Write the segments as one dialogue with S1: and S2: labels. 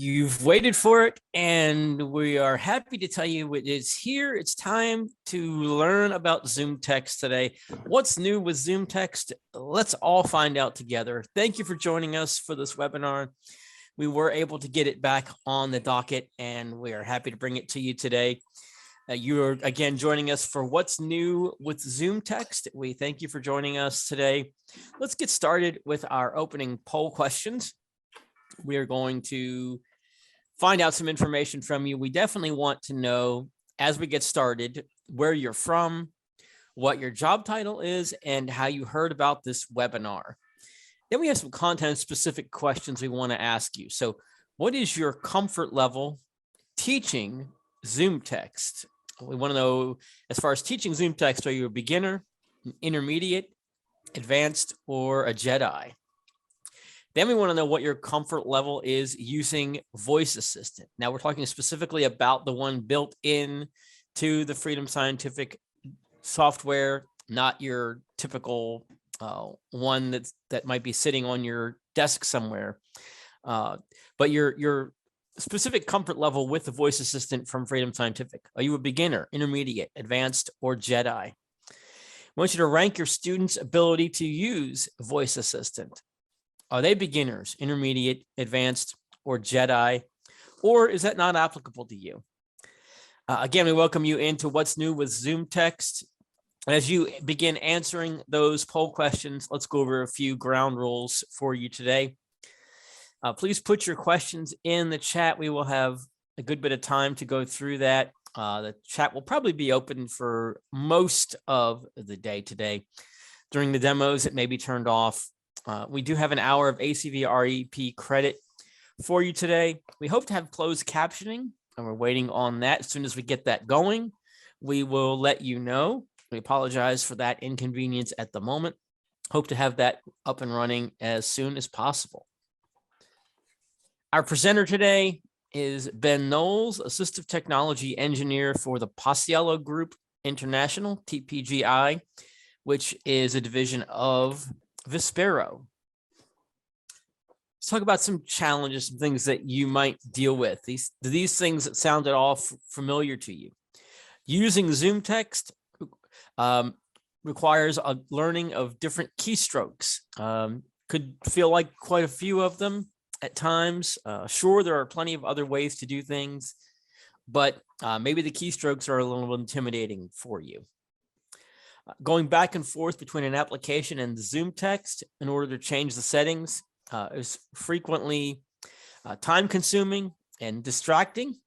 S1: You've waited for it, and we are happy to tell you it is here. It's time to learn about ZoomText today. What's new with ZoomText? Let's all find out together. Thank you for joining us for this webinar. We were able to get it back on the docket, and we are happy to bring it to you today. You are again joining us for what's new with ZoomText. We thank you for joining us today. Let's get started with our opening poll questions. We are going to find out some information from you. We definitely want to know, as we get started, where you're from, what your job title is, and how you heard about this webinar. Then we have some content-specific questions we want to ask you. So what is your comfort level teaching ZoomText? We want to know, as far as teaching ZoomText, are you a beginner, an intermediate, advanced, or a Jedi? Then we want to know what your comfort level is using Voice Assistant. Now we're talking specifically about the one built in to the Freedom Scientific software, not your typical one that might be sitting on your desk somewhere. But your specific comfort level with the Voice Assistant from Freedom Scientific. Are you a beginner, intermediate, advanced, or Jedi? I want you to rank your students' ability to use Voice Assistant. Are they beginners, intermediate, advanced, or Jedi? Or is that not applicable to you? Again, we welcome you into what's new with ZoomText. As you begin answering those poll questions, let's go over a few ground rules for you today. Please put your questions in the chat. We will have a good bit of time to go through that. The chat will probably be open for most of the day today. During the demos, it may be turned off. We do have an hour of ACV REP credit for you today. We hope to have closed captioning, and we're waiting on that. As soon as we get that going, we will let you know. We apologize for that inconvenience at the moment. Hope to have that up and running as soon as possible. Our presenter today is Ben Knolles, Assistive Technology Engineer for the Paciello Group International, TPGI, which is a division of Vispero. Let's talk about some challenges, some things that you might deal with. These things that sound at all familiar to you. Using ZoomText requires a learning of different keystrokes. Could feel like quite a few of them at times. Sure, there are plenty of other ways to do things, but maybe the keystrokes are a little intimidating for you. Going back and forth between an application and ZoomText in order to change the settings is frequently time-consuming and distracting.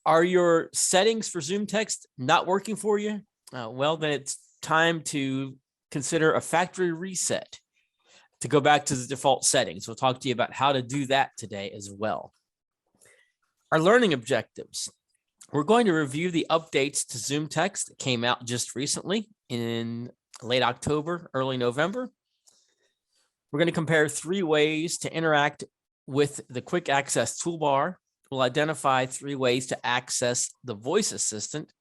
S1: Are your settings for ZoomText not working for you? Well, then it's time to consider a factory reset to go back to the default settings. We'll talk to you about how to do that today as well. Our learning objectives. We're going to review the updates to ZoomText that came out just recently in late October, early November. We're going to compare 3 ways to interact with the quick access toolbar. We'll identify 3 ways to access the voice assistant.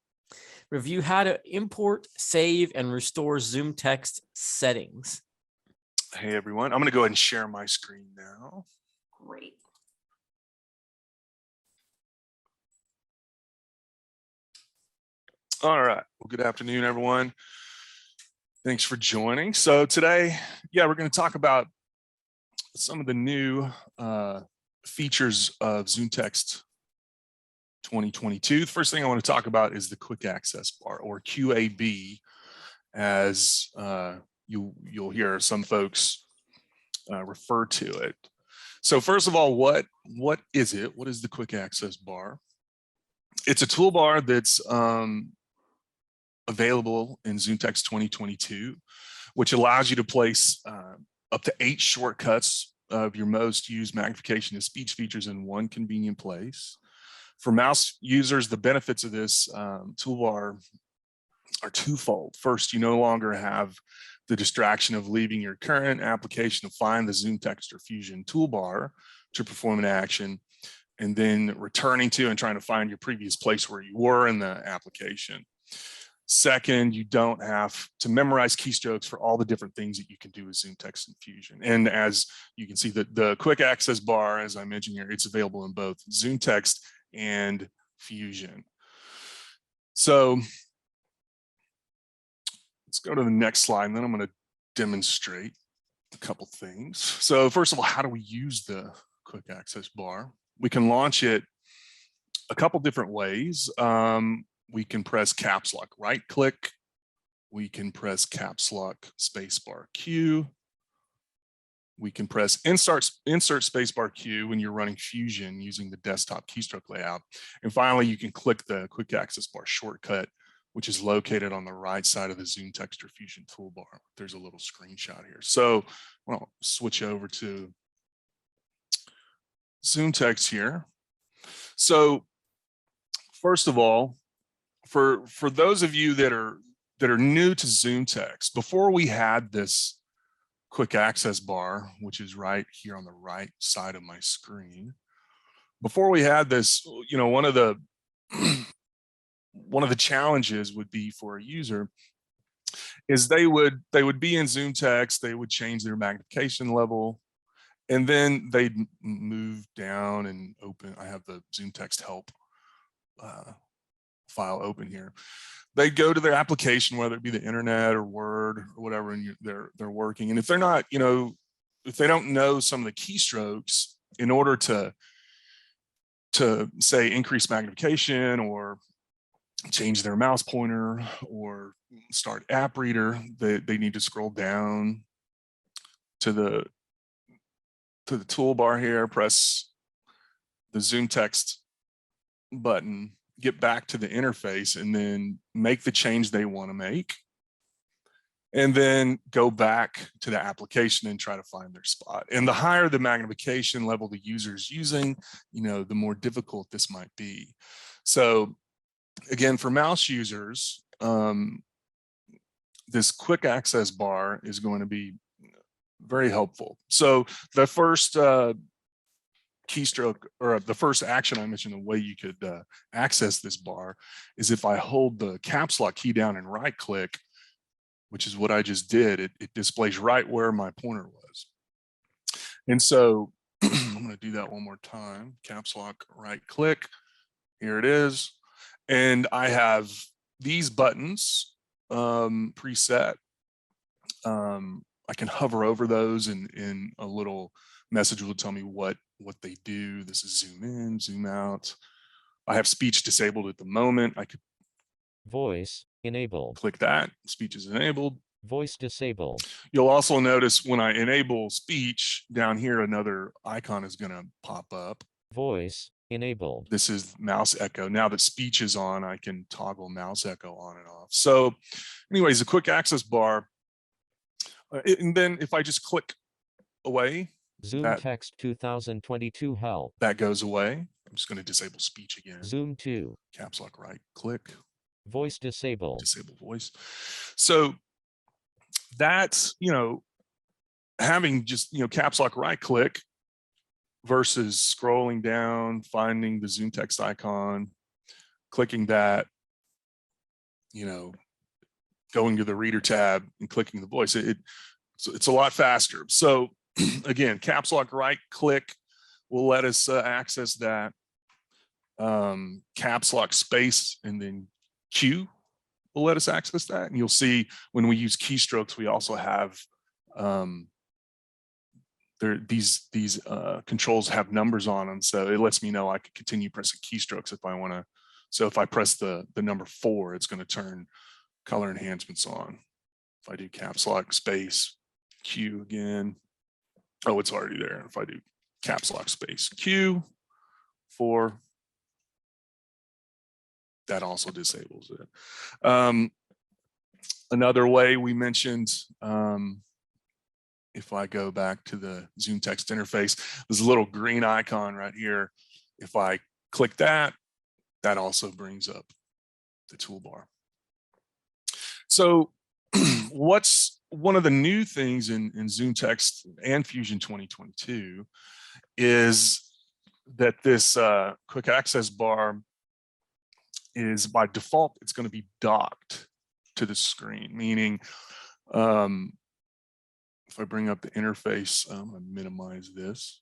S1: Review how to import, save, and restore ZoomText settings.
S2: Hey, everyone. I'm going to go ahead and share my screen now.
S3: Great.
S2: All right. Well, good afternoon, everyone. Thanks for joining. So today, we're going to talk about some of the new features of ZoomText 2022. The first thing I want to talk about is the quick access bar, or QAB, as you'll hear some folks refer to it. So first of all, what is it? What is the quick access bar? It's a toolbar that's available in ZoomText 2022, which allows you to place up to 8 shortcuts of your most used magnification and speech features in one convenient place. For mouse users, the benefits of this toolbar are twofold. First, you no longer have the distraction of leaving your current application to find the ZoomText or Fusion toolbar to perform an action, and then returning to and trying to find your previous place where you were in the application. Second, you don't have to memorize keystrokes for all the different things that you can do with ZoomText and Fusion. And as you can see, the quick access bar, as I mentioned here, it's available in both ZoomText and Fusion. So let's go to the next slide, and then I'm going to demonstrate a couple things. So first of all, how do we use the quick access bar? We can launch it a couple different ways. We can press caps lock right click. We can press caps lock spacebar Q. We can press insert spacebar Q when you're running Fusion using the desktop keystroke layout. And finally, you can click the quick access bar shortcut, which is located on the right side of the ZoomText or Fusion toolbar. There's a little screenshot here. So I'll switch over to ZoomText here. So first of all, for those of you that are new to ZoomText, before we had this quick access bar, which is right here on the right side of my screen, before we had this, you know, one of the challenges would be for a user is they would be in ZoomText, they would change their magnification level, and then they'd move down and open. I have the ZoomText help file open here. They go to their application, whether it be the internet or Word or whatever, and they're working. And if they're not, you know, if they don't know some of the keystrokes in order to say increase magnification or change their mouse pointer or start app reader, they need to scroll down to the toolbar here, press the ZoomText button, get back to the interface, and then make the change they want to make, and then go back to the application and try to find their spot. And the higher the magnification level the user is using, you know, the more difficult this might be. So again, for mouse users, this quick access bar is going to be very helpful. So the first keystroke, or the first action I mentioned, the way you could access this bar is if I hold the caps lock key down and right click, which is what I just did, it displays right where my pointer was. And so I'm going to do that one more time. Caps lock right click, here it is. And I have these buttons preset. I can hover over those, and in a little message will tell me what they do. This is zoom in, zoom out. I have speech disabled at the moment. I could
S3: voice enabled.
S2: Click that. Speech is enabled.
S3: Voice disabled.
S2: You'll also notice when I enable speech down here, another icon is going to pop up.
S3: Voice enabled.
S2: This is mouse echo. Now that speech is on, I can toggle mouse echo on and off. So anyways, a quick access bar. And then if I just click away,
S3: ZoomText 2022 help.
S2: That goes away. I'm just going to disable speech again.
S3: Zoom 2.
S2: Caps lock right click.
S3: Voice disabled.
S2: Disable voice. So that's, you know, having just, you know, caps lock right click versus scrolling down, finding the ZoomText icon, clicking that, you know, going to the reader tab and clicking the voice. It's a lot faster. So again, caps lock right click will let us access that. Caps lock space and then Q will let us access that. And you'll see when we use keystrokes, we also have these controls have numbers on them. So it lets me know I can continue pressing keystrokes if I want to. So if I press the number 4, it's going to turn color enhancements on. If I do caps lock space Q again, oh, it's already there. If I do caps lock space Q 4, that also disables it. Another way we mentioned, if I go back to the ZoomText interface, there's a little green icon right here. If I click that, that also brings up the toolbar. So what's one of the new things in ZoomText and Fusion 2022 is that this quick access bar is by default, it's going to be docked to the screen, meaning if I bring up the interface, I'm going to minimize this.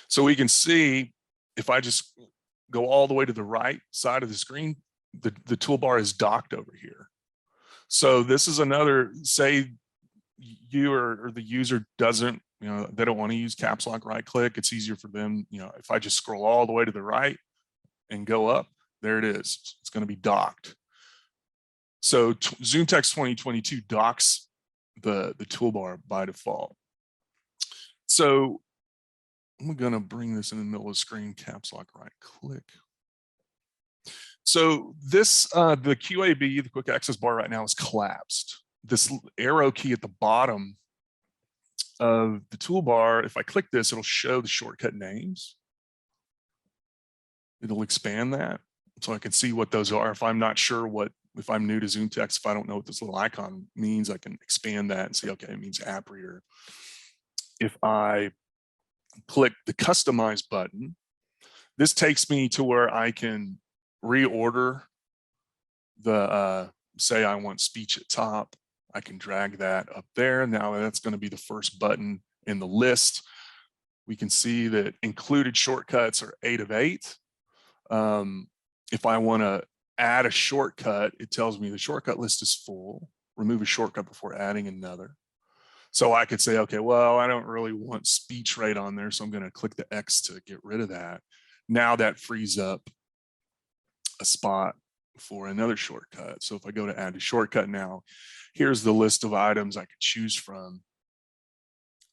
S2: So we can see if I just go all the way to the right side of the screen, the toolbar is docked over here. So this is another, say you or the user doesn't, they don't want to use caps lock right click. It's easier for them, if I just scroll all the way to the right and go up, there it is. It's going to be docked. So ZoomText 2022 docks the toolbar by default. So I'm going to bring this in the middle of the screen, caps lock right click. So this, the QAB, the quick access bar right now is collapsed. This arrow key at the bottom of the toolbar, if I click this, it'll show the shortcut names. It'll expand that so I can see what those are. If I'm not sure if I'm new to ZoomText, if I don't know what this little icon means, I can expand that and see, okay, it means app reader. If I click the customize button, this takes me to where I can reorder the, say I want speech at top, I can drag that up there. Now that's going to be the first button in the list. We can see that included shortcuts are 8 of 8. If I want to add a shortcut, it tells me the shortcut list is full. Remove a shortcut before adding another. So I could say, okay, well, I don't really want speech rate on there, so I'm going to click the X to get rid of that. Now that frees up a spot for another shortcut. So if I go to add a shortcut now, here's the list of items I could choose from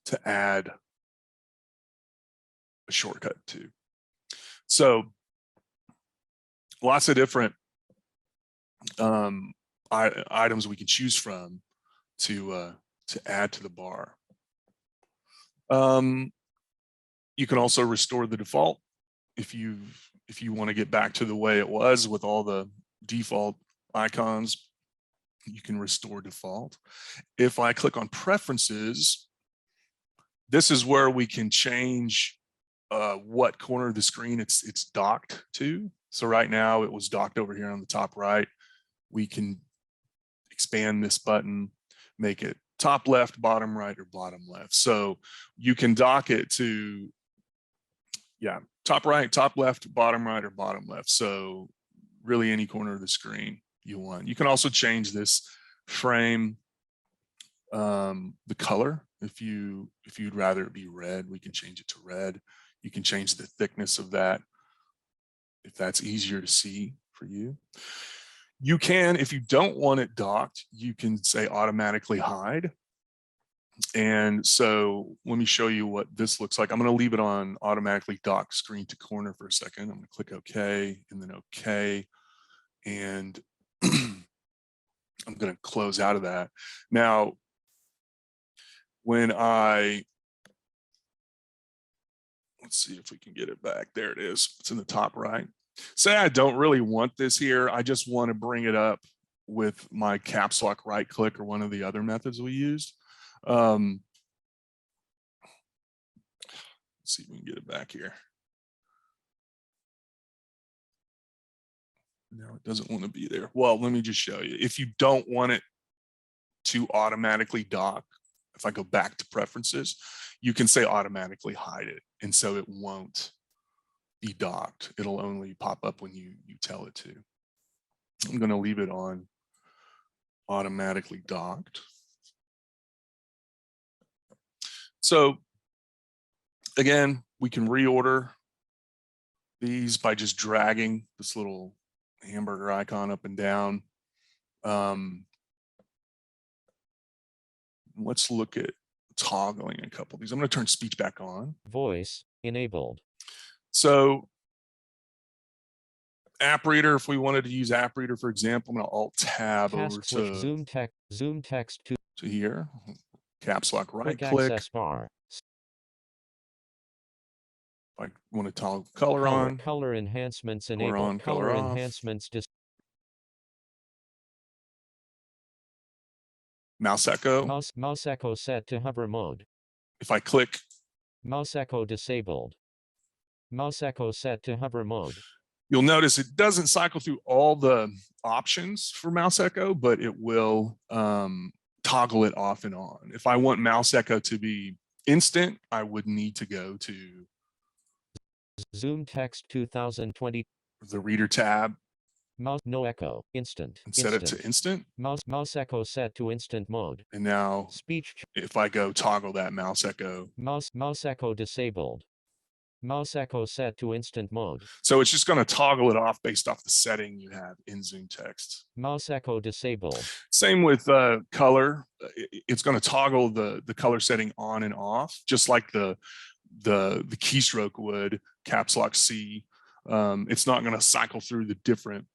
S2: to add a shortcut to. So lots of different items we can choose from to add to the bar. You can also restore the default if you want to get back to the way it was with all the default icons. You can restore default. If I click on preferences, this is where we can change what corner of the screen it's docked to. So right now it was docked over here on the top right. We can expand this button, make it top left, bottom right, or bottom left. So you can dock it to, top right, top left, bottom right, or bottom left. So really any corner of the screen you want. You can also change this frame, the color. If you'd rather it be red, we can change it to red. You can change the thickness of that if that's easier to see for you. You can, if you don't want it docked, you can say automatically hide. And so let me show you what this looks like. I'm going to leave it on automatically dock screen to corner for a second. I'm going to click OK and then OK. And I'm going to close out of that. Now, when let's see if we can get it back. There it is. It's in the top right. Say I don't really want this here. I just want to bring it up with my caps lock right click or one of the other methods we used. Let's see if we can get it back here. No, it doesn't want to be there. Well, let me just show you. If you don't want it to automatically dock, if I go back to preferences, you can say automatically hide it. And so it won't be docked. It'll only pop up when you tell it to. I'm going to leave it on automatically docked. So again, we can reorder these by just dragging this little hamburger icon up and down. Let's look at toggling a couple of these. I'm going to turn speech back on.
S3: Voice enabled.
S2: So app reader, if we wanted to use app reader, for example, I'm going to alt tab
S3: Task
S2: over
S3: switch
S2: to
S3: ZoomText to
S2: here. Caps lock right
S3: quick
S2: click.
S3: access bar.
S2: I want to toggle color on.
S3: Color enhancements
S2: Color
S3: enabled.
S2: on, color off.
S3: Enhancements
S2: Mouse echo.
S3: Mouse echo set to hover mode.
S2: If I click,
S3: Mouse echo disabled. Mouse echo set to hover mode.
S2: You'll notice it doesn't cycle through all the options for mouse echo, but it will toggle it off and on. If I want mouse echo to be instant, I would need to go to
S3: ZoomText 2020.
S2: the reader tab
S3: Mouse no echo. Instant.
S2: and set it to instant.
S3: Mouse echo set to instant mode.
S2: And now
S3: Speech.
S2: if I go toggle that mouse echo,
S3: Mouse echo disabled. Mouse echo set to instant mode.
S2: so it's just going to toggle it off based off the setting you have in ZoomText.
S3: Mouse echo disabled.
S2: Same with color. It's going to toggle the color setting on and off, just like the keystroke would, caps lock C. It's not going to cycle through the different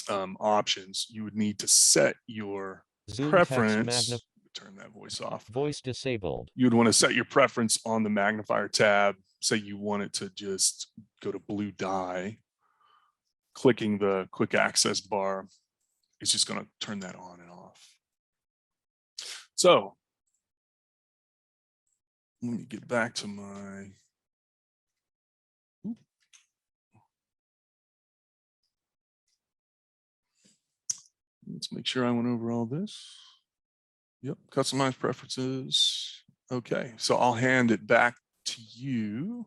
S2: options. You would need to set your preference. Turn that voice off.
S3: Voice disabled.
S2: You'd want to set your preference on the magnifier tab. Say you want it to just go to blue dye. Clicking the quick access bar is just going to turn that on and off. So let me get back to my. Let's make sure I went over all this. Yep, customize preferences. Okay, so I'll hand it back to you,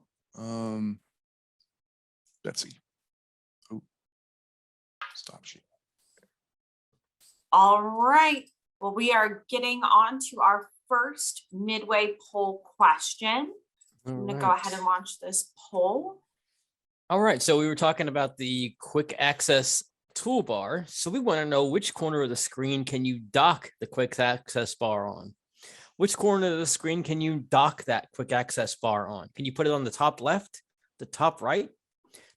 S2: Betsy. Oh, stop sheet.
S4: All right. Well, we are getting on to our first midway poll question. I'm going to go ahead and launch this poll.
S1: All right, so we were talking about the quick access toolbar. So we want to know which corner of the screen can you dock the quick access bar on? Which corner of the screen can you dock that quick access bar on? Can you put it on the top left, the top right,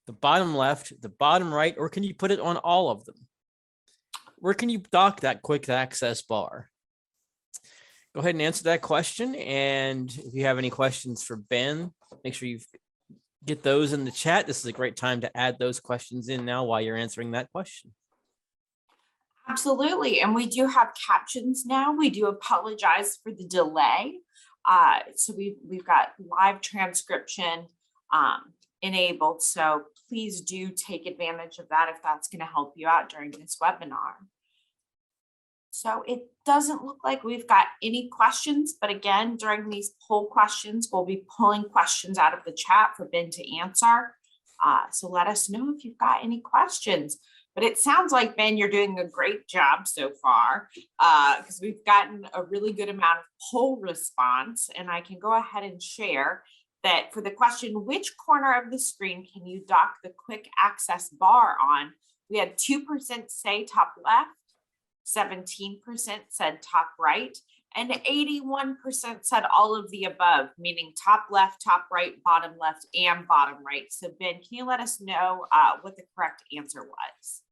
S1: the bottom left, the bottom right, or can you put it on all of them? Where can you dock that quick access bar? Go ahead and answer that question. And if you have any questions for Ben, make sure you get those in the chat. This is a great time to add those questions in now while you're answering that question.
S4: Absolutely. And we do have captions now. We do apologize for the delay. So we've got live transcription enabled. So please do take advantage of that if that's going to help you out during this webinar. So it doesn't look like we've got any questions, but again, during these poll questions, we'll be pulling questions out of the chat for Ben to answer. So let us know if you've got any questions. But it sounds like, Ben, you're doing a great job so far because we've gotten a really good amount of poll response. And I can go ahead and share that for the question, which corner of the screen can you dock the quick access bar on? We had 2% say top left, 17% said top right, and 81% said all of the above, meaning top left, top right, bottom left, and bottom right. So Ben, can you let us know what the correct answer was?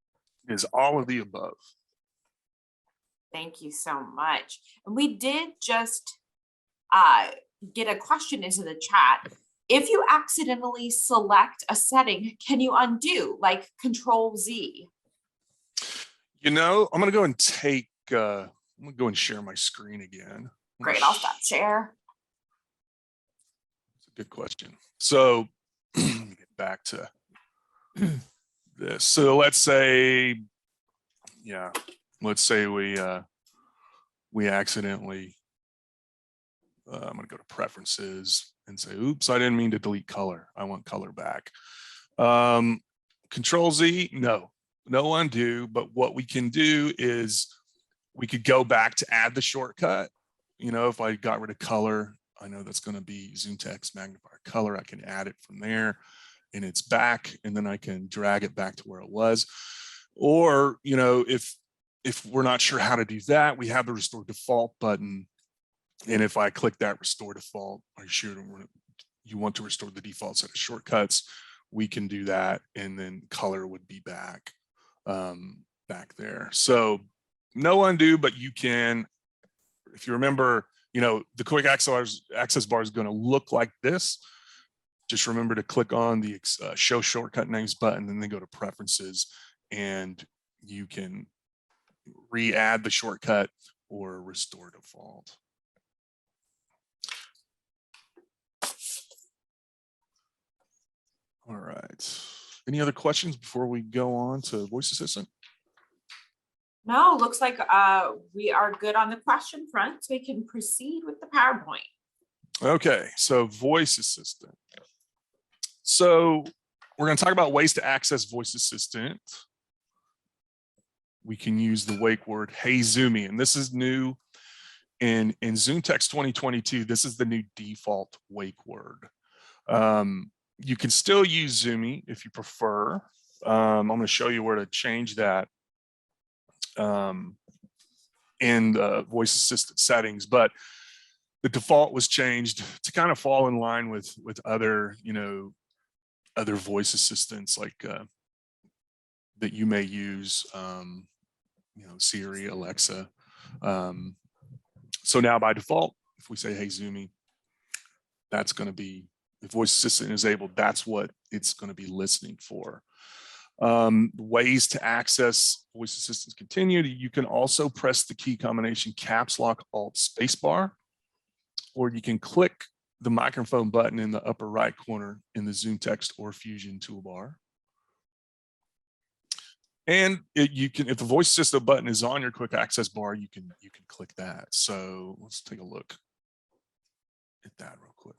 S2: Is all of the above.
S4: Thank you so much. And we did just get a question into the chat. If you accidentally select a setting, can you undo, like Control Z?
S2: You know, I'm going to go and take, I'm going to go and share my screen again.
S4: Great, I'll stop share.
S2: It's a good question. So let me get back to this. So let's say, yeah, let's say we accidentally, I'm going to go to preferences and say, oops, I didn't mean to delete color. I want color back. Control Z, no undo, but what we can do is we could go back to add the shortcut. You know, if I got rid of color, I know that's going to be ZoomText magnifier color. I can add it from there and it's back, and then I can drag it back to where it was. Or, you know, if we're not sure how to do that, we have the restore default button. And if I click that restore default, are you sure you want to restore the default set of shortcuts? We can do that, and then color would be back there. So no undo, but you can, if you remember, you know, the quick access bar is going to look like this. Just remember to click on the show shortcut names button, and then go to preferences, and you can re-add the shortcut or restore default. All right. Any other questions before we go on to voice assistant?
S4: No, looks like we are good on the question front, so we can proceed with the PowerPoint.
S2: Okay, so voice assistant. So we're going to talk about ways to access voice assistant. We can use the wake word, hey Zoomy, and this is new in ZoomText 2022. This is the new default wake word. You can still use Zoomy if you prefer. I'm going to show you where to change that in the voice assistant settings, but the default was changed to kind of fall in line with other, other voice assistants like that you may use, Siri, Alexa. So now by default, if we say, hey, Zoomy, that's going to be, if voice assistant is enabled, that's what it's going to be listening for. Ways to access voice assistants continue. You can also press the key combination caps lock alt spacebar, or you can click the microphone button in the upper right corner in the ZoomText or Fusion toolbar. And you can, if the voice assistant button is on your quick access bar, you can click that. So let's take a look at that real quick.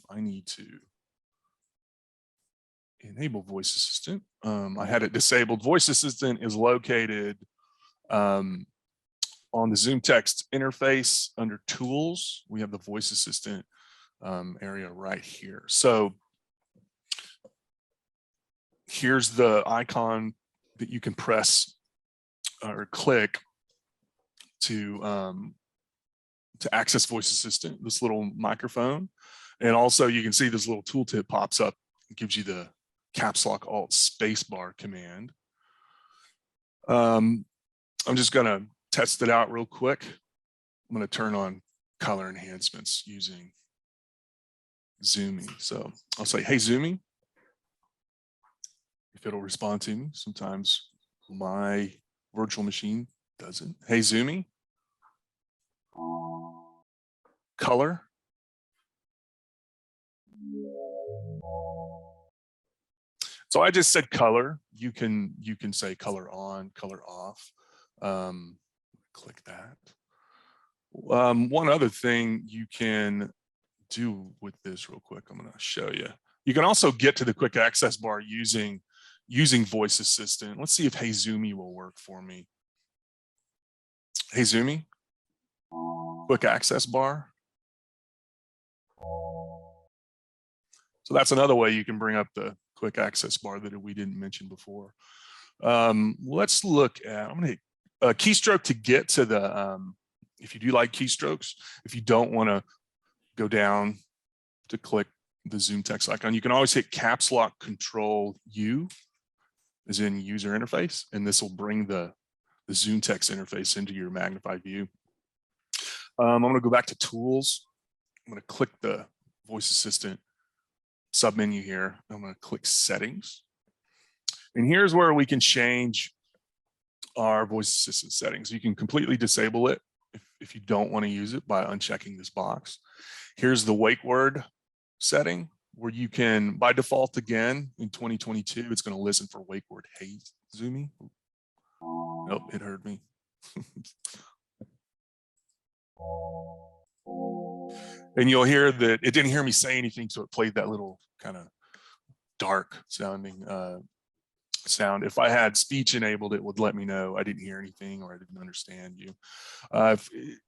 S2: I need to enable voice assistant. I had it disabled. Voice assistant is located on the ZoomText interface under tools. We have the voice assistant area right here. So here's the icon that you can press or click to access voice assistant, this little microphone. And also you can see this little tooltip pops up. It gives you the caps lock alt spacebar command. I'm just gonna test it out real quick. I'm gonna turn on color enhancements using Zoomy. So I'll say, hey Zoomy, if it'll respond to me. Sometimes my virtual machine doesn't. Hey Zoomy, color. So I just said color. You can say color on, color off. Click that. One other thing you can do with this real quick, I'm going to show you. You can also get to the quick access bar using voice assistant. Let's see if hey Zoomy will work for me. Hey Zoomy, quick access bar. So that's another way you can bring up the quick access bar that we didn't mention before. Let's look at, I'm going to hit a keystroke to get to the, if you do like keystrokes, if you don't want to go down to click the ZoomText icon, you can always hit caps lock control U, as in user interface, and this will bring the ZoomText interface into your magnified view. I'm going to go back to tools. I'm going to click the voice assistant submenu here. I'm going to click settings. And here's where we can change our voice assistant settings. You can completely disable it if you don't want to use it by unchecking this box. Here's the wake word setting where you can, by default again, in 2022, it's going to listen for wake word, hey Zoomy. Nope, it heard me. And you'll hear that it didn't hear me say anything, so it played that little kind of dark sounding sound. If I had speech enabled, it would let me know I didn't hear anything or I didn't understand you.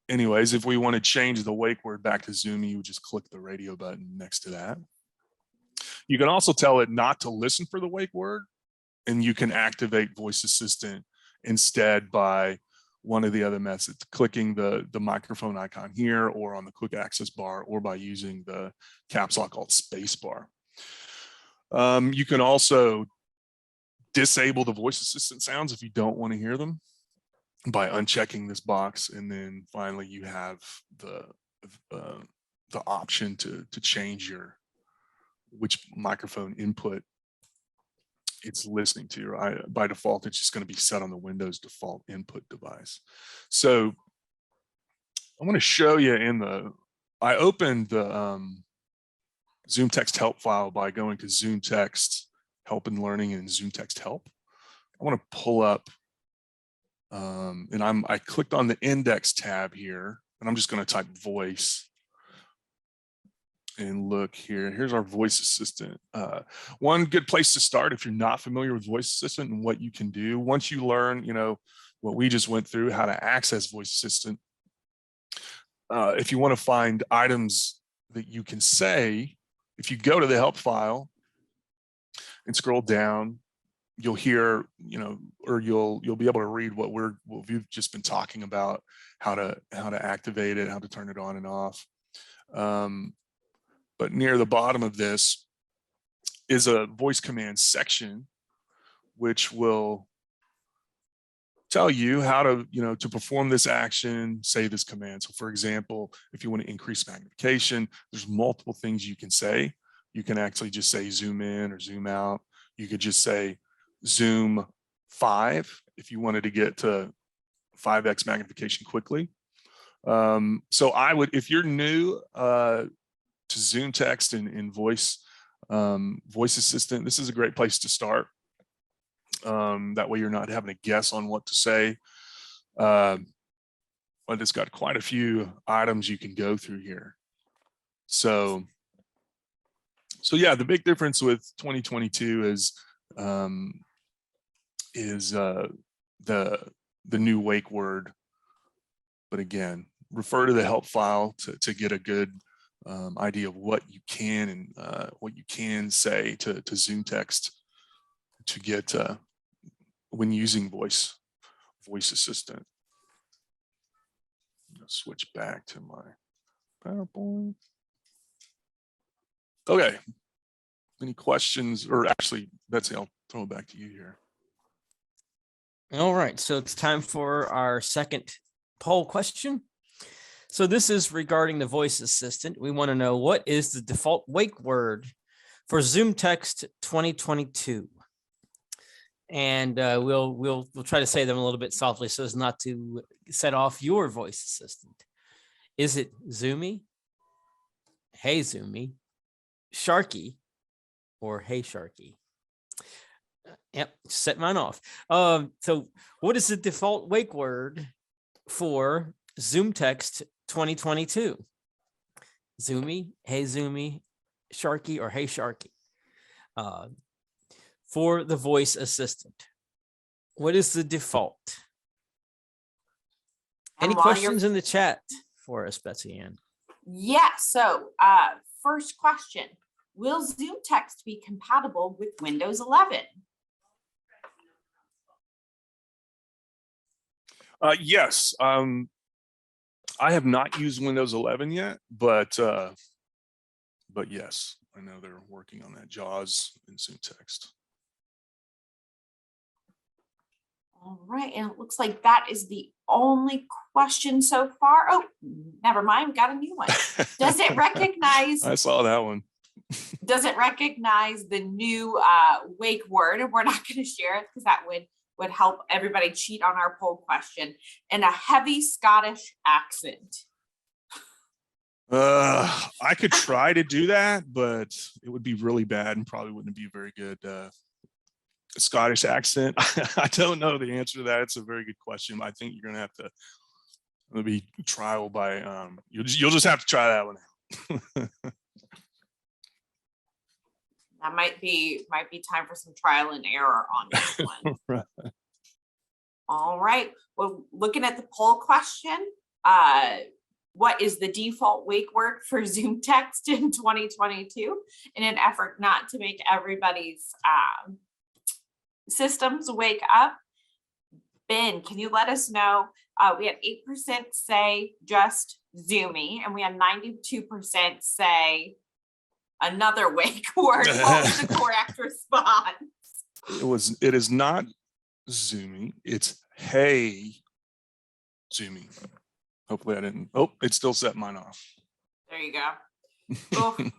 S2: Anyways, if we want to change the wake word back to Zoomy, you would just click the radio button next to that. You can also tell it not to listen for the wake word, and you can activate voice assistant instead by one of the other methods, clicking the microphone icon here or on the quick access bar, or by using the caps lock alt space bar. You can also disable the voice assistant sounds if you don't want to hear them by unchecking this box. And then finally you have the option to change which microphone input it's listening to. By default, it's just going to be set on the Windows default input device. So I'm going to show you I opened the ZoomText help file by going to ZoomText help and learning and ZoomText help. I want to pull up, and I clicked on the index tab here, and I'm just going to type voice and look here. Here's our voice assistant. One good place to start if you're not familiar with voice assistant and what you can do. Once you learn, what we just went through, how to access voice assistant. If you want to find items that you can say, if you go to the help file and scroll down, you'll hear, or you'll be able to read what we've just been talking about, how to activate it, how to turn it on and off. But near the bottom of this is a voice command section, which will tell you how to, to perform this action, say this command. So for example, if you want to increase magnification, there's multiple things you can say. You can actually just say zoom in or zoom out. You could just say zoom 5 if you wanted to get to 5x magnification quickly. So I would, if you're new to ZoomText and voice assistant, this is a great place to start. That way you're not having to guess on what to say. But it's got quite a few items you can go through here. So yeah, the big difference with 2022 is the new wake word. But again, refer to the help file to get a good idea of what you can and what you can say to ZoomText to get when using voice assistant. I'm gonna switch back to my PowerPoint. Okay. Any questions? Or actually, Betsy, I'll throw it back to you here.
S1: All right, so it's time for our second poll question. So this is regarding the voice assistant. We want to know, what is the default wake word for ZoomText 2022? And we'll try to say them a little bit softly so as not to set off your voice assistant. Is it Zoomy, hey Zoomy, Sharky, or hey Sharky? Yep, set mine off. So what is the default wake word for ZoomText 2022? Zoomy, hey Zoomy, Sharky, or hey Sharky? For the voice assistant, what is the default? Any questions in the chat for us, Betsy Ann?
S4: Yeah, so first question, will ZoomText be compatible with Windows 11?
S2: Yes, I have not used Windows 11 yet, but yes, I know they're working on that, JAWS and ZoomText.
S4: All right, and it looks like that is the only question so far. Oh, never mind, got a new one. Does it recognize?
S2: I saw that one.
S4: Does it recognize the new wake word? And we're not going to share it because that would help everybody cheat on our poll question. And a heavy Scottish accent.
S2: I could try to do that, but it would be really bad and probably wouldn't be a very good Scottish accent. I don't know the answer to that. It's a very good question. I think you're gonna have to maybe trial by you'll just have to try that one out.
S4: That might be time for some trial and error on this one.
S2: Right.
S4: All right. Well, looking at the poll question, what is the default wake word for ZoomText in 2022? In an effort not to make everybody's systems wake up. Ben, can you let us know? We had 8% say just Zoomy, and we had 92% say another wake word. What was the correct response?
S2: It is not Zoomy, it's hey Zoomy. Hopefully I didn't, it still set mine off.
S4: There you go. Oof.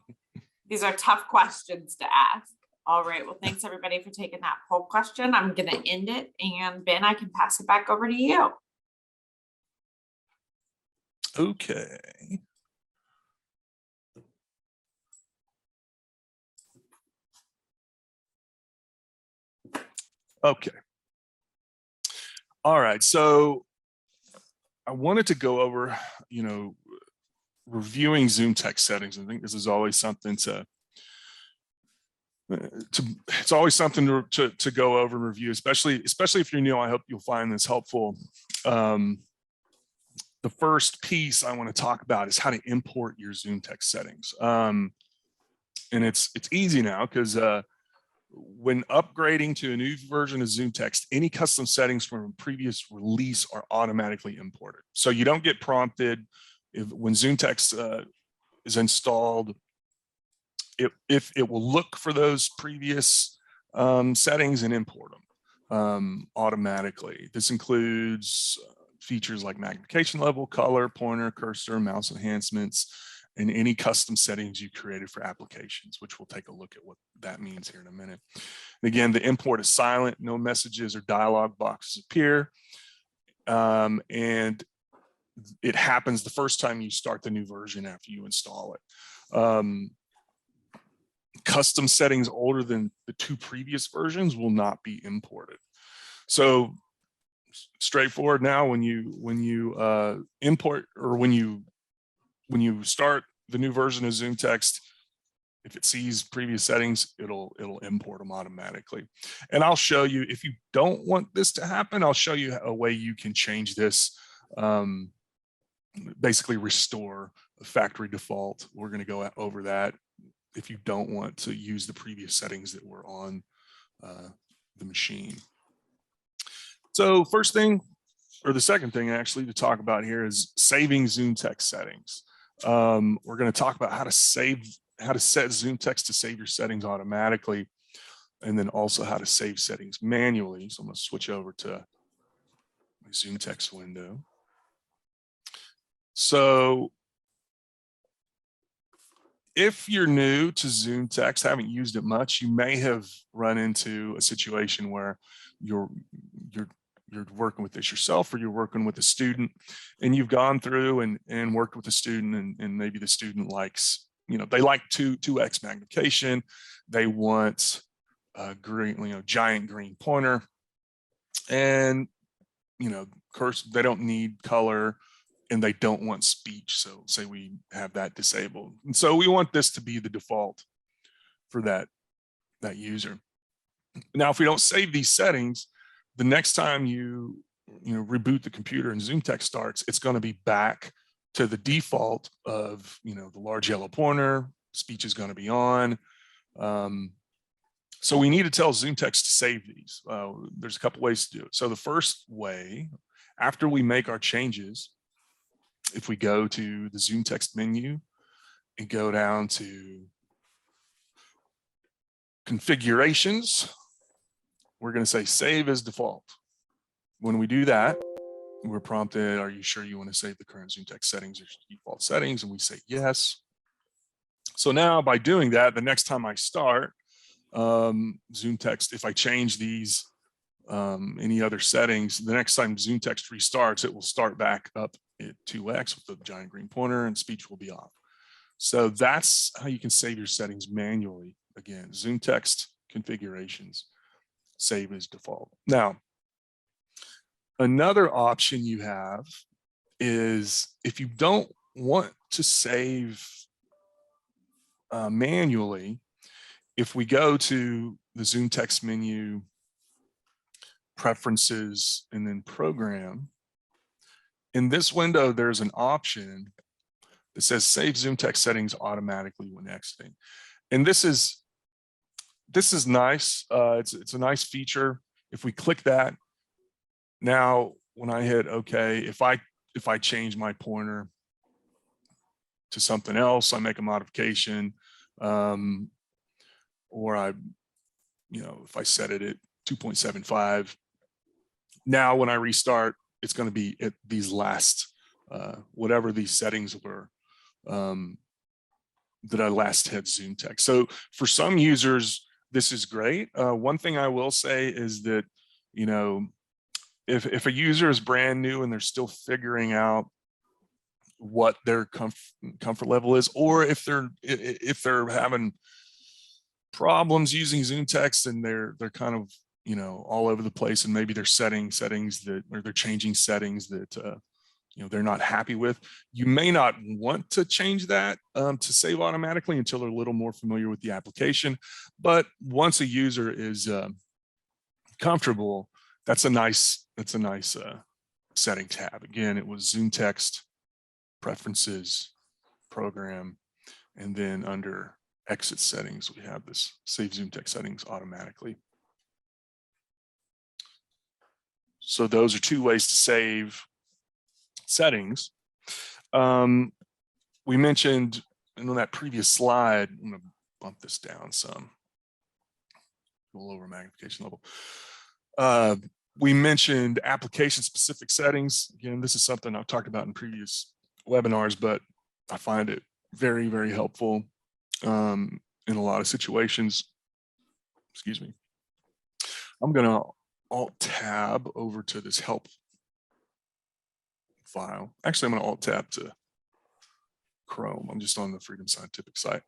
S4: These are tough questions to ask. All right, well, thanks everybody for taking that poll question. I'm gonna end it, and Ben, I can pass it back over to you.
S2: Okay. Okay. All right. So I wanted to go over, reviewing ZoomText settings. I think this is always something it's always something to go over and review, especially if you're new. I hope you'll find this helpful. The first piece I want to talk about is how to import your ZoomText settings. And it's easy now because when upgrading to a new version of ZoomText, any custom settings from a previous release are automatically imported. So you don't get prompted when ZoomText is installed. If it will look for those previous settings and import them automatically. This includes features like magnification level, color, pointer, cursor, mouse enhancements, and any custom settings you created for applications, which we'll take a look at what that means here in a minute. And again, the import is silent, no messages or dialog boxes appear. And it happens the first time you start the new version after you install it. Custom settings older than the 2 previous versions will not be imported. So straightforward now, when you import, or when you start the new version of ZoomText, if it sees previous settings, it'll import them automatically. And I'll show you, if you don't want this to happen, I'll show you a way you can change this, basically restore a factory default. We're going to go over that if you don't want to use the previous settings that were on the machine. So first thing, or the second thing actually to talk about here, is saving ZoomText settings. We're going to talk about how to set ZoomText to save your settings automatically, and then also how to save settings manually. So I'm going to switch over to my ZoomText window. So if you're new to ZoomText, haven't used it much, you may have run into a situation where you're working with this yourself, or you're working with a student, and you've gone through and worked with a student, and maybe the student likes, they like 2x magnification. They want a green, giant green pointer, and cursor, they don't need color, and they don't want speech. So say we have that disabled. And so we want this to be the default for that user. Now, if we don't save these settings, the next time you reboot the computer and ZoomText starts, it's going to be back to the default of, the large yellow pointer, speech is going to be on. So we need to tell ZoomText to save these. There's a couple ways to do it. So the first way, after we make our changes, if we go to the ZoomText menu and go down to configurations, we're going to say save as default. When we do that, we're prompted, are you sure you want to save the current ZoomText settings as default settings? And we say yes. So now by doing that, the next time I start ZoomText, if I change these, any other settings, the next time ZoomText restarts, it will start back up at 2x with the giant green pointer, and speech will be off. So that's how you can save your settings manually. Again, ZoomText configurations, save as default. Now, another option you have is, if you don't want to save manually, if we go to the ZoomText menu, preferences, and then program, in this window, there's an option that says save ZoomText settings automatically when exiting. And this is nice. It's a nice feature. If we click that, now when I hit OK, if I change my pointer to something else, I make a modification, or if I set it at 2.75, now when I restart, it's going to be at these last, whatever these settings were that I last had ZoomText. So for some users, this is great. One thing I will say is that, if a user is brand new and they're still figuring out what their comfort level is, or if they're having problems using ZoomText and they're kind of you know, all over the place, and maybe they're setting settings that, or they're changing settings that, you know, they're not happy with. You may not want to change that to save automatically until they're a little more familiar with the application. But once a user is comfortable, that's a nice setting to have. Again, it was ZoomText, preferences, program, and then under exit settings, we have this save ZoomText settings automatically. So those are two ways to save settings. We mentioned on that previous slide, I'm going to bump this down some, a lower magnification level. We mentioned application specific settings. Again, this is something I've talked about in previous webinars, but I find it very, very helpful in a lot of situations. Excuse me. I'm going to Alt tab over to this help file. Actually, I'm going to Alt tab to Chrome. I'm just on the Freedom Scientific site.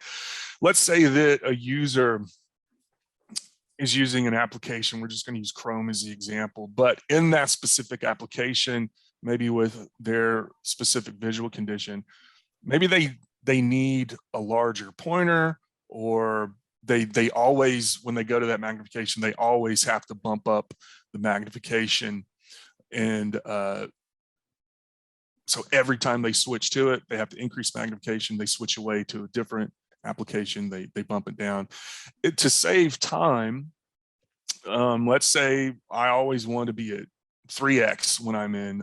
S2: Let's say that a user is using an application. We're just going to use Chrome as the example, but in that specific application, maybe with their specific visual condition, maybe they need a larger pointer, or they always, when they go to that magnification, they always have to bump up the magnification. And so every time they switch to it, they have to increase magnification. They switch away to a different application, they bump it down. To save time, let's say I always want to be at 3x when I'm in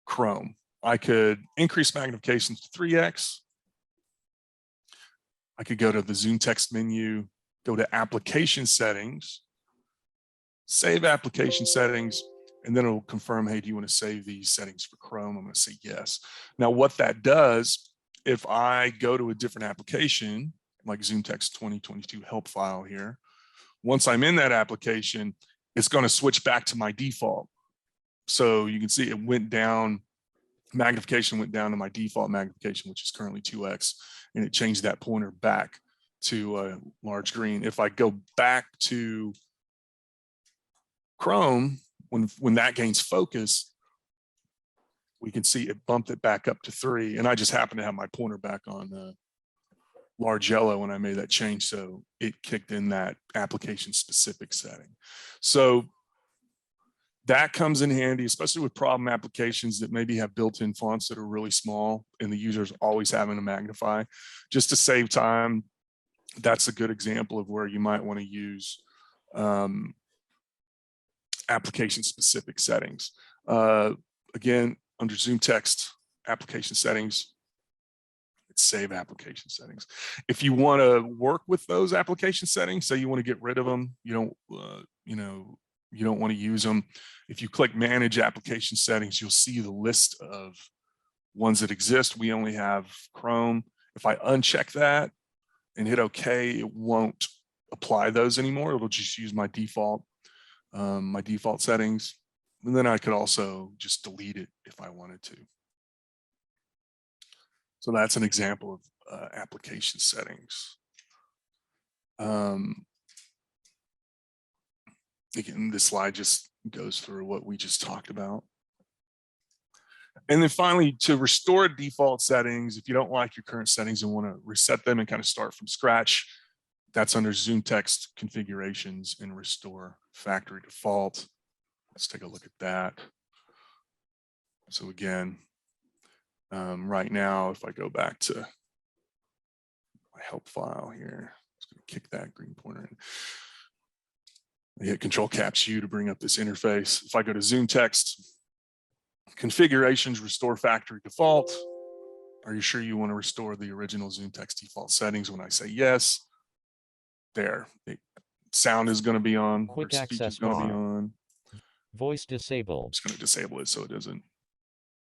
S2: Chrome. I could increase magnification to 3x. I could go to the ZoomText menu, go to application settings, save application settings, and then it'll confirm, hey, do you want to save these settings for Chrome? I'm going to say yes. Now, what that does, if I go to a different application, like ZoomText 2022 help file here, once I'm in that application, it's going to switch back to my default. So you can see it went down, magnification went down to my default magnification, which is currently 2x, and it changed that pointer back to large green. If I go back to Chrome, when that gains focus, we can see it bumped it back up to 3, and I just happen to have my pointer back on large yellow when I made that change, so it kicked in that application specific setting. So that comes in handy, especially with problem applications that maybe have built-in fonts that are really small and the user's always having to magnify. Just to save time, that's a good example of where you might want to use application specific settings. Again, under ZoomText application settings, it's save application settings. If you want to work with those application settings, say you want to get rid of them, you don't want to use them. If you click manage application settings, you'll see the list of ones that exist. We only have Chrome. If I uncheck that and hit OK, it won't apply those anymore. It'll just use my default settings. And then I could also just delete it if I wanted to. So that's an example of application settings. Again, this slide just goes through what we just talked about. And then finally, to restore default settings, if you don't like your current settings and want to reset them and kind of start from scratch, that's under ZoomText configurations and restore factory default. Let's take a look at that. So again, right now, if I go back to my help file here, it's going to kick that green pointer in. I hit Control-Caps-U to bring up this interface. If I go to ZoomText, configurations, restore factory default. Are you sure you want to restore the original ZoomText default settings? When I say yes, there, sound is going to be on.
S3: Quick
S2: Speech is
S3: access
S2: going to be
S3: bar.
S2: on.
S3: Voice disabled.
S2: I'm just going to disable it so it doesn't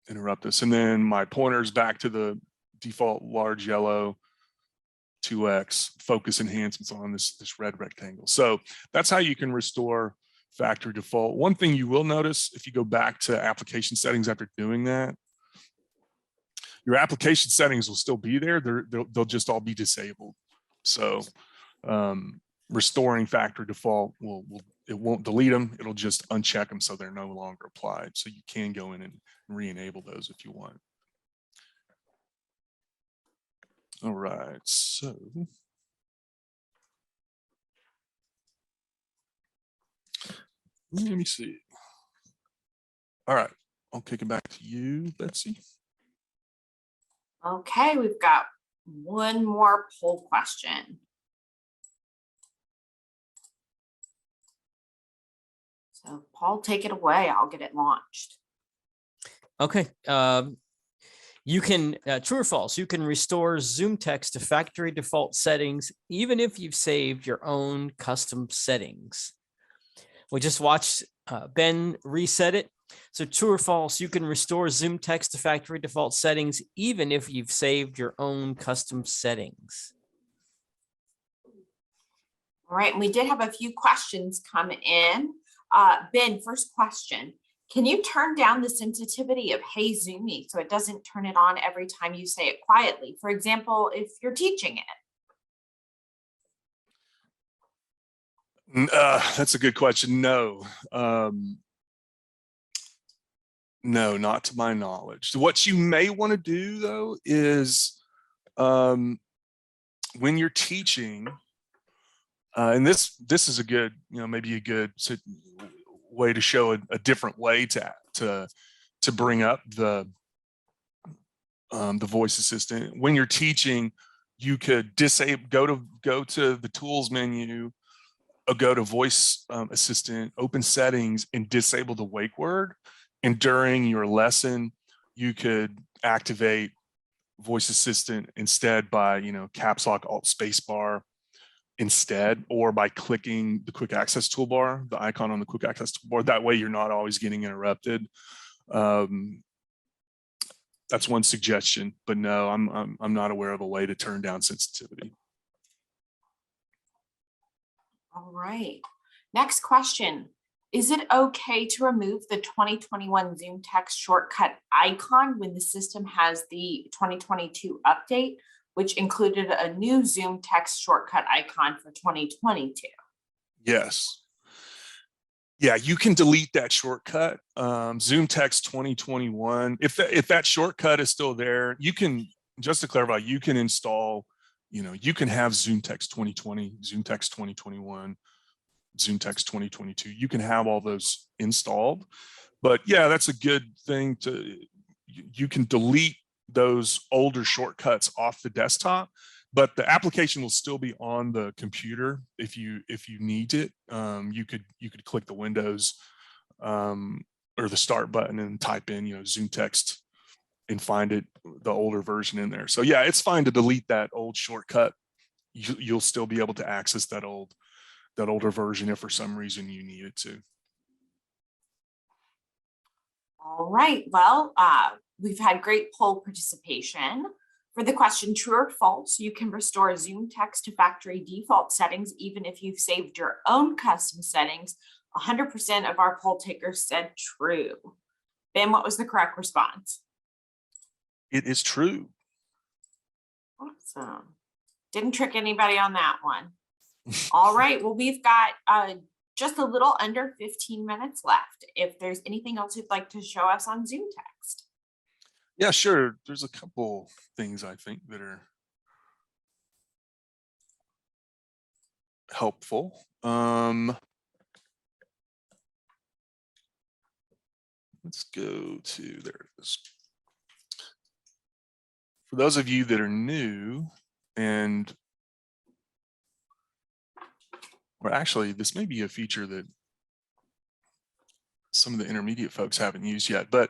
S2: interrupt us. And then my pointer is back to the default large yellow 2x, focus enhancements on this red rectangle. So that's how you can restore factory default. One thing you will notice if you go back to application settings after doing that, your application settings will still be there. They'll just all be disabled. So restoring factory default it won't delete them. It'll just uncheck them so they're no longer applied. So you can go in and re-enable those if you want. All right, so let me see. All right, I'll kick it back to you, Betsy.
S4: Okay, we've got one more poll question. So Paul, take it away. I'll get it launched.
S1: Okay. You can, true or false, you can restore ZoomText to factory default settings, even if you've saved your own custom settings. We just watched Ben reset it. So true or false, you can restore ZoomText to factory default settings, even if you've saved your own custom settings.
S4: All right, and we did have a few questions come in. Ben, first question. Can you turn down the sensitivity of Hey Zoomy so it doesn't turn it on every time you say it quietly? For example, if you're teaching it.
S2: That's a good question. No, no, not to my knowledge. What you may want to do though is when you're teaching, and this is a good, maybe a good way to show a different way to bring up the voice assistant. When you're teaching, you could disable, go to the tools menu, go to voice assistant, open settings, and disable the wake word. And during your lesson, you could activate voice assistant instead by caps lock alt spacebar instead, or by clicking the quick access toolbar, the icon on the quick access toolbar. That way you're not always getting interrupted. That's one suggestion, but no, I'm not aware of a way to turn down sensitivity.
S4: All right. Next question. Is it okay to remove the 2021 ZoomText shortcut icon when the system has the 2022 update, which included a new ZoomText shortcut icon for 2022?
S2: Yes. Yeah, you can delete that shortcut. ZoomText 2021. If that shortcut is still there, you can, just to clarify, you can install, you can have ZoomText 2020, ZoomText 2021, ZoomText 2022. You can have all those installed. But yeah, that's a good thing you can delete those older shortcuts off the desktop, but the application will still be on the computer if you need it. You could click the Windows or the start button and type in ZoomText and find it, the older version in there. So yeah, it's fine to delete that old shortcut. You'll still be able to access that older version if for some reason you need it to.
S4: All right, well, we've had great poll participation. For the question, true or false, you can restore ZoomText to factory default settings even if you've saved your own custom settings. 100% of our poll takers said true. Ben, what was the correct response?
S2: It is true.
S4: Awesome. Didn't trick anybody on that one. All right, well, we've got just a little under 15 minutes left. If there's anything else you'd like to show us on ZoomText.
S2: Yeah, sure. There's a couple things I think that are helpful. Let's go to, there it is. For those of you that are new, or actually, this may be a feature that some of the intermediate folks haven't used yet, but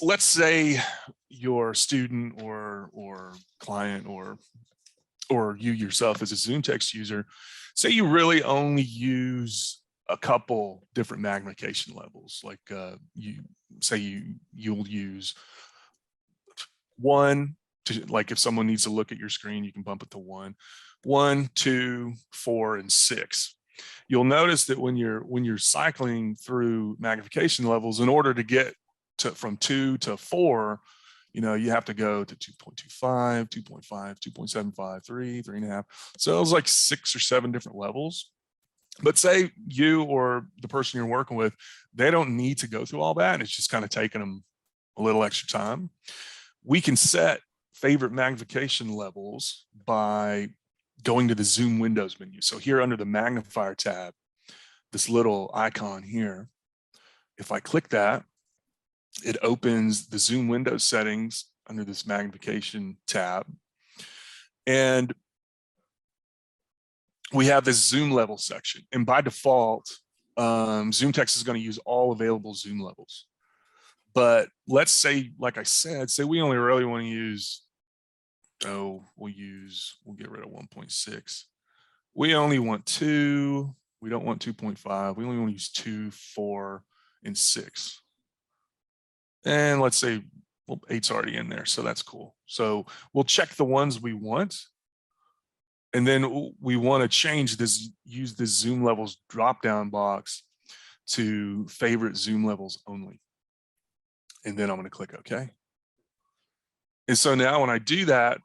S2: let's say your student or client or you yourself as a ZoomText user, say you really only use a couple different magnification levels, like you'll use one to, like if someone needs to look at your screen, you can bump it to 1, 2, 4, and 6. You'll notice that when you're cycling through magnification levels, in order to get from 2 to 4, You know, you have to go to 2.25, 2.5, 2.75, 3, 3.5. So it was like 6 or 7 different levels. But say you or the person you're working with, they don't need to go through all that. And it's just kind of taking them a little extra time. We can set favorite magnification levels by going to the Zoom Windows menu. So here under the magnifier tab, this little icon here, if I click that, it opens the Zoom Windows settings under this magnification tab. And we have this Zoom level section. And by default, ZoomText is going to use all available Zoom levels. But let's say, like I said, say we only really want to use, we'll get rid of 1.6. We only want 2. We don't want 2.5. We only want to use 2, 4, and 6. And let's say, well, 8's already in there, so that's cool. So we'll check the ones we want. And then we want to change this, use this Zoom levels drop-down box to favorite Zoom levels only. And then I'm going to click OK. And so now when I do that,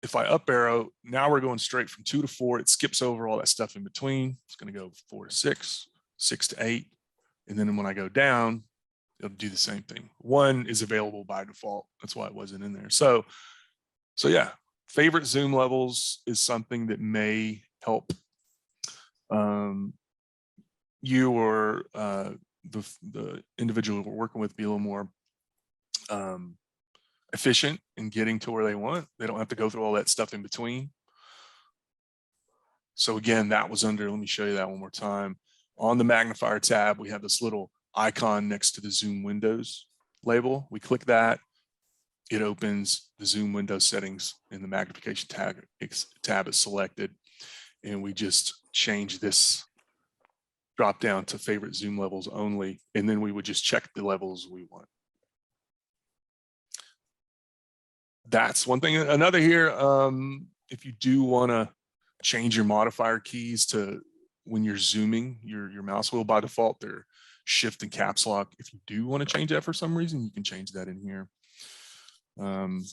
S2: if I up arrow, now we're going straight from 2 to 4. It skips over all that stuff in between. It's going to go 4 to 6, 6 to 8. And then when I go down, it'll do the same thing. 1 is available by default. That's why it wasn't in there. So yeah, favorite Zoom levels is something that may help you or the individual we're working with be a little more efficient in getting to where they want. They don't have to go through all that stuff in between. So again, that was under, let me show you that one more time. On the magnifier tab, we have this little icon next to the Zoom Windows label. We click that, it opens the Zoom Windows settings in the magnification tab is selected. And we just change this drop down to favorite Zoom levels only. And then we would just check the levels we want. That's one thing. Another here, if you do want to change your modifier keys to when you're zooming your mouse wheel, by default, they're shift and caps lock. If you do want to change that for some reason, you can change that in here. And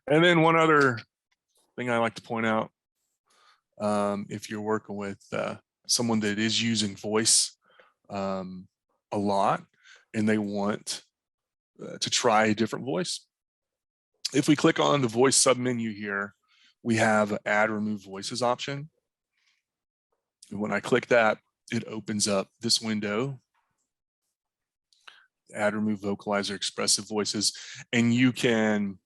S2: then one other thing I like to point out, if you're working with someone that is using voice a lot and they want to try a different voice. If we click on the voice submenu here, we have an add remove voices option. And when I click that, it opens up this window, add remove vocalizer expressive voices, and you can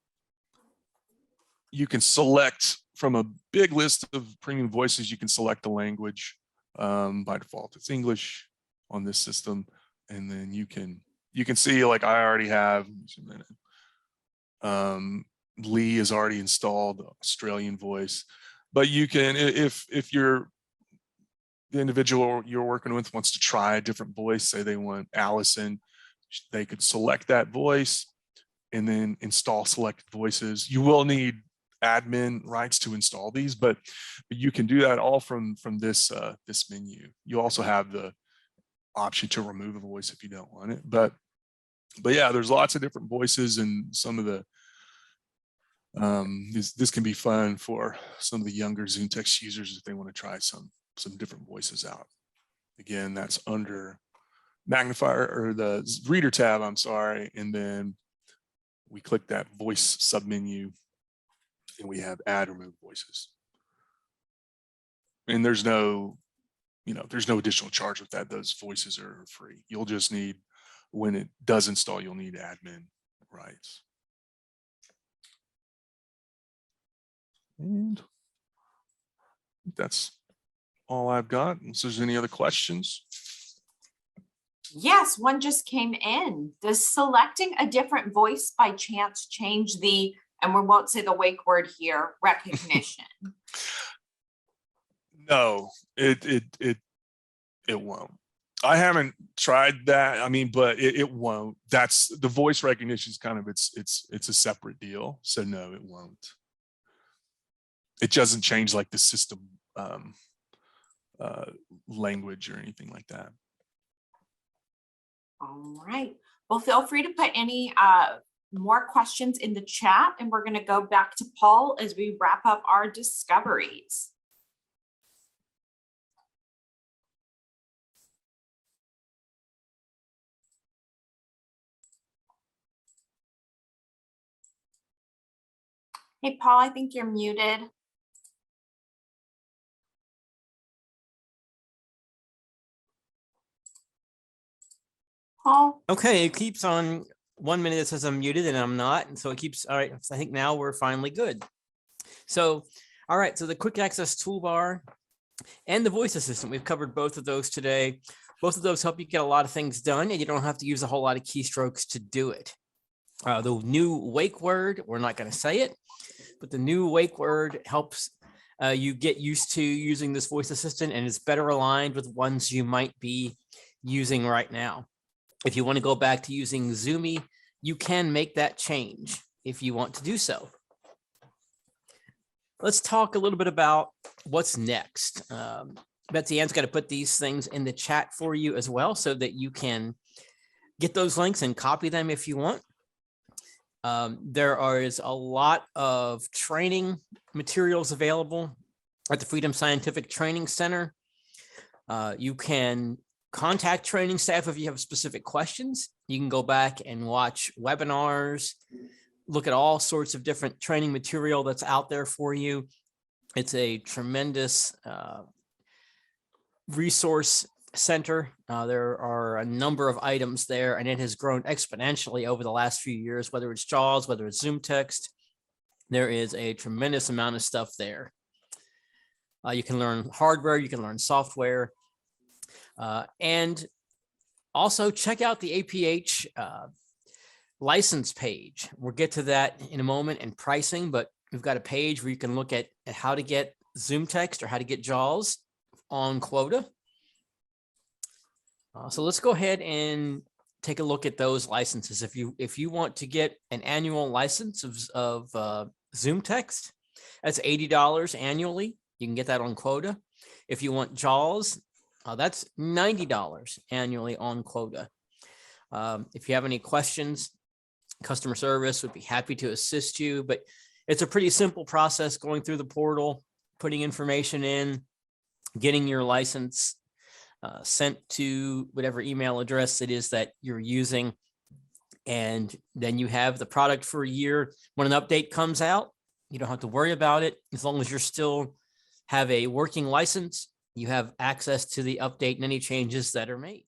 S2: select from a big list of premium voices. You can select the language. By default, it's English on this system, and then you can see, like I already have. Lee is already installed, Australian voice, but you can, if the individual you're working with wants to try a different voice, say they want Allison, they could select that voice and then install selected voices. You will need admin rights to install these, but you can do that all from this this menu. You also have the option to remove a voice if you don't want it, but yeah, there's lots of different voices, and some of the this can be fun for some of the younger ZoomText users if they want to try some different voices out. Again, that's under magnifier or the reader tab, I'm sorry, and then we click that voice submenu and we have add remove voices. And there's no, there's no additional charge with that. Those voices are free. You'll just need, when it does install, you'll need admin rights. And that's all I've got. Unless there's any other questions.
S4: Yes, one just came in. Does selecting a different voice by chance change the, and we won't say the wake word here, recognition?
S2: No, it won't. I haven't tried that. I mean, but it won't. That's the voice recognition is kind of it's a separate deal. So no, it won't. It doesn't change like the system language or anything like that.
S4: All right. Well, feel free to put any more questions in the chat, and we're going to go back to Paul as we wrap up our discoveries. Hey, Paul, I think you're muted. Paul?
S1: Okay, it keeps on 1 minute. It says I'm muted and I'm not. And so it keeps, all right, I think now we're finally good. So, all right, so the quick access toolbar and the voice assistant, we've covered both of those today. Both of those help you get a lot of things done and you don't have to use a whole lot of keystrokes to do it. The new wake word, we're not going to say it, but the new wake word helps you get used to using this voice assistant and is better aligned with ones you might be using right now. If you want to go back to using Zoomy, you can make that change if you want to do so. Let's talk a little bit about what's next. Betsy Ann's got to put these things in the chat for you as well so that you can get those links and copy them if you want. There is a lot of training materials available at the Freedom Scientific Training Center. You can contact training staff if you have specific questions. You can go back and watch webinars, look at all sorts of different training material that's out there for you. It's a tremendous resource center. There are a number of items there, and it has grown exponentially over the last few years, whether it's JAWS, whether it's ZoomText. There is a tremendous amount of stuff there. You can learn hardware, you can learn software, and also check out the APH license page. We'll get to that in a moment and pricing, but we've got a page where you can look at how to get ZoomText or how to get JAWS on quota. So let's go ahead and take a look at those licenses. If you want to get an annual license of ZoomText, that's $80 annually. You can get that on quota. If you want JAWS, that's $90 annually on quota. If you have any questions, customer service would be happy to assist you, but it's a pretty simple process going through the portal, putting information in, getting your license sent to whatever email address it is that you're using. And then you have the product for a year. When an update comes out, you don't have to worry about it. As long as you're still have a working license, you have access to the update and any changes that are made.